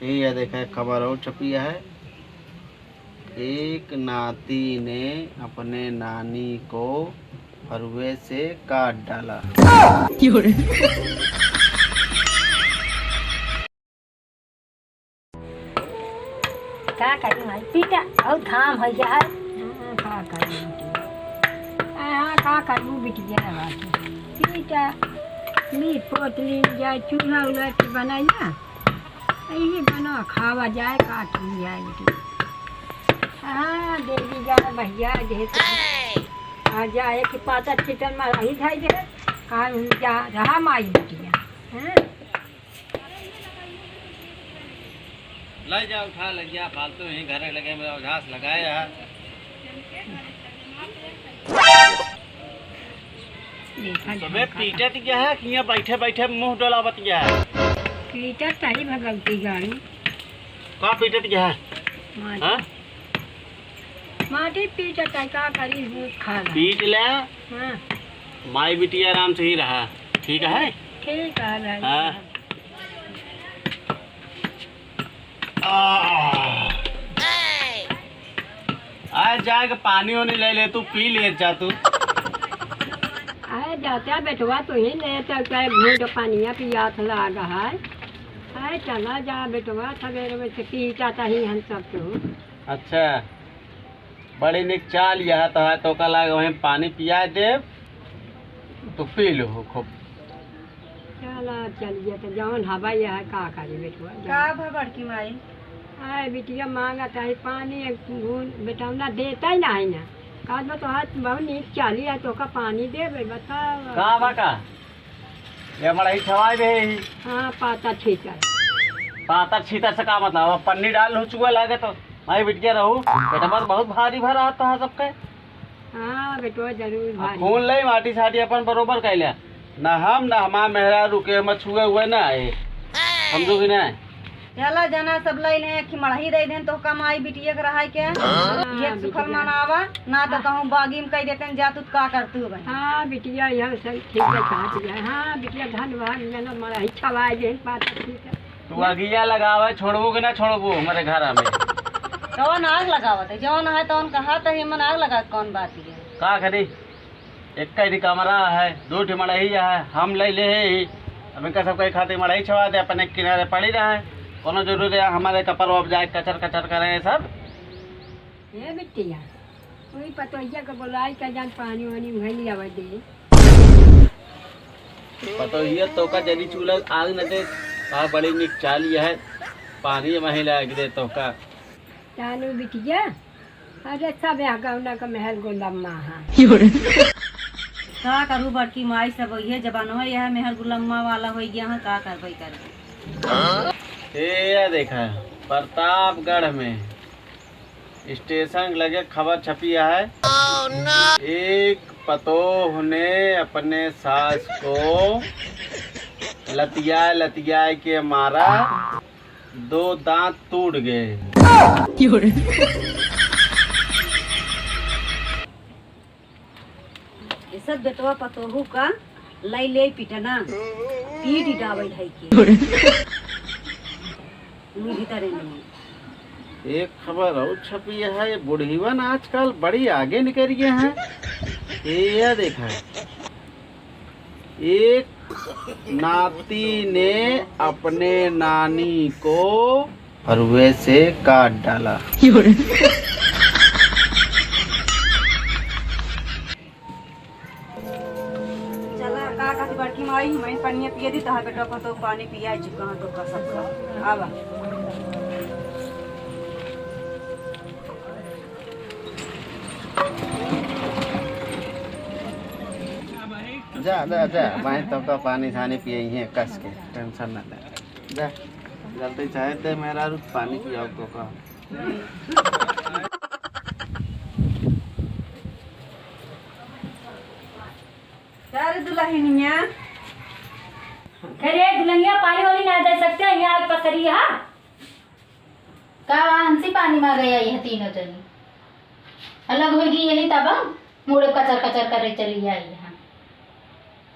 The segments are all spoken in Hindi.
ये देखा खबर और छपी है। एक नाती ने अपने नानी को फरुए से काट डाला। क्या करी भाई पीटा और धाम है यार। क्या करूँ क्या करूँ बिटिया बात पीटा मीट पोतली जाए चूल्हा उल्हा के बनाइया यही बना खावा जाए काट ली जाए बेटी। हाँ देवी जाए भैया जैसे आ जाए कि पाता चिकन में रही था जे कहाँ जा रहा माई बिटिया। हाँ ले जा उठा लग गया फालतू यहीं घर लगे मेरा घास लगाया है। सुबह पीटत क्या है कि बैठे बैठे मुंह डोलावत क्या है। पीटत सही भगवती गाड़ी कहाँ पीटत क्या है। हाँ? माटी पीटत है का करी खा पीट ले। हाँ माई बिटिया आराम से ही रहा ठीक है। ठीक है। हाँ? आज जाके पानी वानी ले ले तू पी ले जा तू। आए जाता बेटवा तो ही ले चाहे घूट पानिया पिया लागा है। आए चला जा बेटवा सवेरे में से पी जाता ही हम सब तो। अच्छा बड़ी निक चाल यह तो का लाग वहीं पानी पिया दे तो पी लो खूब। चला चलिए तो जवन हवा यह का करी बेटवा का बड़की माई आए बिटिया मांगा चाहे पानी बेटवना देता ही नहीं ना काज तो हाथ बहुत नीक चाली है तो का पानी दे बता का बाका ये बड़ा ही छवाई दे। हाँ पाता छीटा पातर छीतर से का मतलब अब पन्नी डाल हो चुका लागे तो माई बिटिया रहू बेटा बहुत भारी भरा आता है सबके। हाँ बेटवा जरूर भाई खून ले माटी साटी अपन बरोबर कैला ना हम ना हमार मेहरा रुके हम छुए हुए ना आए समझो कि ना। चला जना सब लई ले कि मड़ही दे देन तो कमाई बिटिया के रहा के ये सुखल मनावा ना तो कहूँ बागी में कह देते जा तू का करतू भाई। हाँ बिटिया यह सब ठीक है कहा दिया। हाँ बिटिया धन्यवाद मैंने मरा ही छवाए जे पाता छीटा तू अगिया लगावे छोड़बू कि ना छोड़बू हमारे घर में। कौन आग लगावत है जौन है तो कहा तो मन आग लगा कौन बात है का करी एक ही कमरा है दो ठी मड़ही है हम ले ले अब इनका सब कहीं खाते मड़ही छवा दे अपने किनारे पड़ी रहा है कोनो जरूरत है हमारे कपड़ अब जाए कचर कचर करे सब। ये बिटिया कोई पतोहिया के बोलाई का जान पानी वानी भैली आवे दे पतोहिया तो का जरी चूल्हा आग न दे का बड़ी निक चाल है पानी महिला दे तो का चालू बिटिया अरे सब गौना का महल गुलम्मा है। का करू बड़की माई सब ये जबानो यह मेहर गुलम्मा वाला हो गया है का करबई कर। ये देखा प्रतापगढ़ में स्टेशन लगे खबर छपी है। एक पतोह ने अपने सास को लतिया लतिया के मारा 2 दांत टूट गए। ये सब बेटवा पतोहू का लई ले पिटना पीट डाबै है के भीतर नहीं। एक खबर और छपी है ये बुढ़ीवन आजकल बड़ी आगे निकल गए हैं। ये देखा एक नाती ने अपने नानी को फरुए से काट डाला। चला का बड़की माई मैं पानी पिए दी तहा बेटा को तो पानी पिया चुका तो का सब आवा जा जा जा भाई तो का पानी छानी पिए ही है कस के टेंशन ना ले जा जल्दी चाहे ते मेरा रुक पानी पियाओ तो का। यार दुल्हनिया अरे दुल्हनिया पानी वाली ना दे सकते हैं यहाँ पसरी है का हमसे पानी मांग गया यह तीनों जनी अलग होगी यही तब मुड़े कचर कचर कर चली आई यहाँ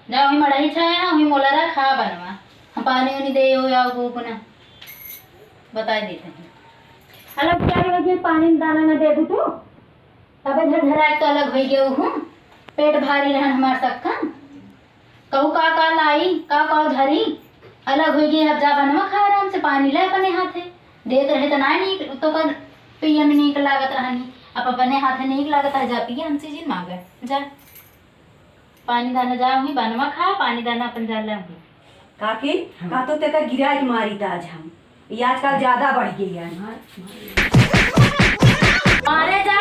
जाओ ही मड़ाई छाया ना ही मोलरा खा बनवा हम पानी उनी दे हो या वो बना बता देते हैं। अलग क्या लगे पानी में दाना न देबू तू तब झरझरा तो अलग हो गए हूँ। पेट भारी रहन हमार सक्का कहू का लाई का धरी अलग हो गई। अब जा बनवा खा आराम से पानी ले अपने हाथे देत रहे तो ना नीक तो कर पिए में नीक लागत रहनी। अब अपने हाथे नीक लागत है जा पिए हमसे जी मांगे जा पानी दाना जाऊंगी बनवा खा पानी दाना अपन जा लाऊंगी। काकी का तो तेका गिरा के मारी था आज हम ये आजकल ज्यादा बढ़ गई है। मारे जा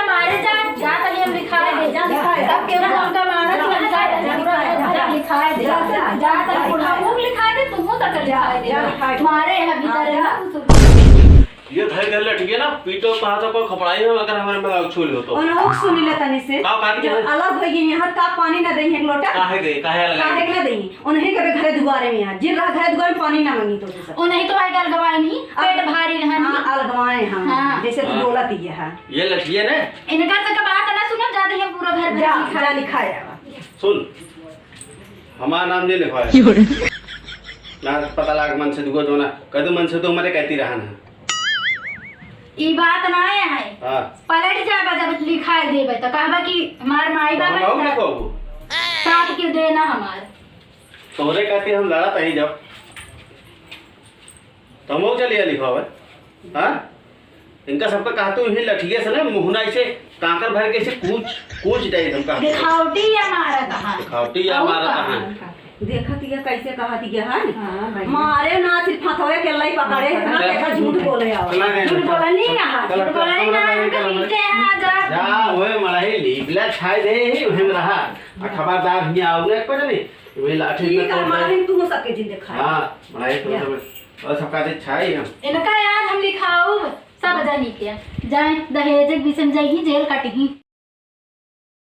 जा तली हम लिखाए दे जा सब केवल हमका मारा जा लिखाए दे जा तली पुरा मुंह लिखाए दे तुम तक लिखाए दे मारे है भीतर ना ये धर धर लट गया ना पीटो पहाड़ों को खपड़ाई में अगर हमारे में छोली हो तो उन्होंने सुनी ले तनी से जब अलग हो गई यहाँ का पानी ना देही एक लोटा काहे ना देही उन्हें कभी घरे दुआरे में यहाँ जिन रहा घरे दुआरे में पानी ना मांगी तो सब उन्हें तो आगे अलगवाए नहीं पेट भारी रहन हां अलगवाए हम जैसे तू बोला थी ये लठिए ने इनका से बात ना सुनो जा दे पूरा घर जा लिखाया सुन हमारा नाम जे लिखवाया ना पता लाग मन से दुगो जोना कदू मन से तो हमारे कहती रहन है ई बात ना है हां पलट जाबा जब लिखाए देबे तो कहबा कि हमार माई बाबा हम ना कहबो साथ के देना हमार तोरे कहते हम लड़ा तही जब तुम चलिए लिखवावे हां इनका सबका कहा तू ही लठिए से ना मुहना से कांकर भर के से कूच दे हम का दिखावटी या मारा कहां दिखावटी या मारा कहां देखत ये कैसे कहत ये है मारे ना सिर्फ हथवे के लाई पकड़े इतना देखा झूठ बोले आओ झूठ बोला नहीं ना झूठ बोला नहीं ना उनके पीछे आ जा ओए मड़ाई लीबला छाय दे ही हम रहा खबरदार ही आओ ने को नहीं वे लाठी में तो मारे तू सके जिंदे खा हां मड़ाई तो और सबका दे छाई हम इनका याद हम लिखाऊ सब जानी के जाए दहेज विषम जाई जेल काटी